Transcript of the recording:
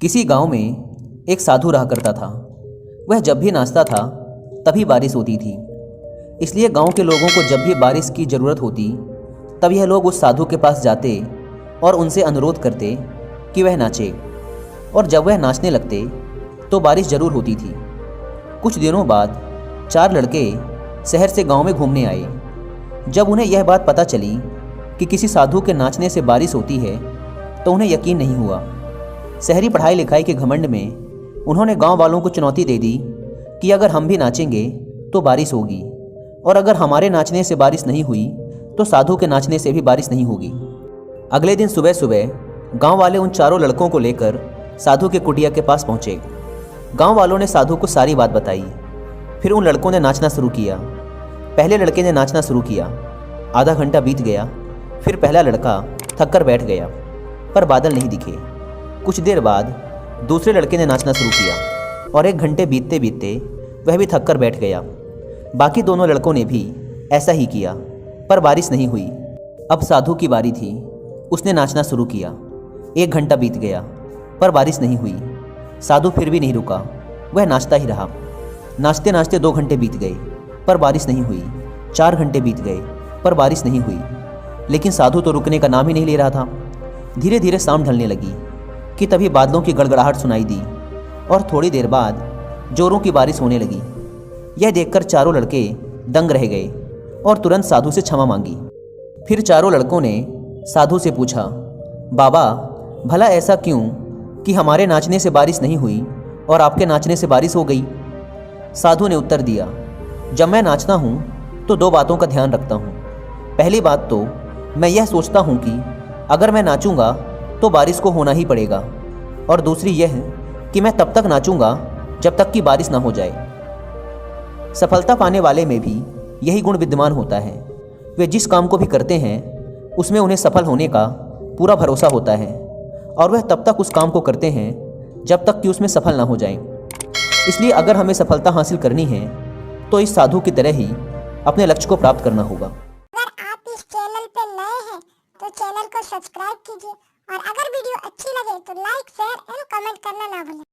किसी गांव में एक साधु रहा करता था। वह जब भी नाचता था तभी बारिश होती थी। इसलिए गांव के लोगों को जब भी बारिश की ज़रूरत होती तब यह लोग उस साधु के पास जाते और उनसे अनुरोध करते कि वह नाचे। और जब वह नाचने लगते तो बारिश ज़रूर होती थी। कुछ दिनों बाद 4 लड़के शहर से गांव में घूमने आए। जब उन्हें यह बात पता चली कि किसी साधु के नाचने से बारिश होती है तो उन्हें यकीन नहीं हुआ। शहरी पढ़ाई लिखाई के घमंड में उन्होंने गांव वालों को चुनौती दे दी कि अगर हम भी नाचेंगे तो बारिश होगी, और अगर हमारे नाचने से बारिश नहीं हुई तो साधु के नाचने से भी बारिश नहीं होगी। अगले दिन सुबह सुबह गांव वाले उन चारों लड़कों को लेकर साधु के कुटिया के पास पहुंचे। गांव वालों ने साधु को सारी बात बताई। फिर उन लड़कों ने नाचना शुरू किया। पहले लड़के ने नाचना शुरू किया। आधा घंटा बीत गया। फिर पहला लड़का थक कर बैठ गया, पर बादल नहीं दिखे। कुछ देर बाद दूसरे लड़के ने नाचना शुरू किया और 1 घंटे बीतते बीतते वह भी थक कर बैठ गया। बाकी दोनों लड़कों ने भी ऐसा ही किया, पर बारिश नहीं हुई। अब साधु की बारी थी। उसने नाचना शुरू किया। 1 घंटा बीत गया, पर बारिश नहीं हुई। साधु फिर भी नहीं रुका, वह नाचता ही रहा। नाचते नाचते 2 घंटे बीत गए, पर बारिश नहीं हुई। 4 घंटे बीत गए, पर बारिश नहीं हुई। लेकिन साधु तो रुकने का नाम ही नहीं ले रहा था। धीरे धीरे शाम ढलने लगी कि तभी बादलों की गड़गड़ाहट सुनाई दी और थोड़ी देर बाद जोरों की बारिश होने लगी। यह देखकर चारों लड़के दंग रह गए और तुरंत साधु से क्षमा मांगी। फिर चारों लड़कों ने साधु से पूछा, बाबा, भला ऐसा क्यों कि हमारे नाचने से बारिश नहीं हुई और आपके नाचने से बारिश हो गई? साधु ने उत्तर दिया, जब मैं नाचता हूँ तो 2 बातों का ध्यान रखता हूँ। पहली बात तो मैं यह सोचता हूँ कि अगर मैं नाचूंगा तो बारिश को होना ही पड़ेगा, और दूसरी यह कि मैं तब तक नाचूंगा जब तक कि बारिश ना हो जाए। सफलता पाने वाले में भी यही गुण विद्यमान होता है। वे जिस काम को भी करते हैं उसमें उन्हें सफल होने का पूरा भरोसा होता है, और वह तब तक उस काम को करते हैं जब तक कि उसमें सफल ना हो जाएं। इसलिए अगर हमें सफलता हासिल करनी है तो इस साधु की तरह ही अपने लक्ष्य को प्राप्त करना होगा। अगर आप इस चैनल पे नए हैं तो चैनल को सब्सक्राइब कीजिए, और अगर वीडियो अच्छी लगे तो लाइक, शेयर एंड कमेंट करना ना भूलें।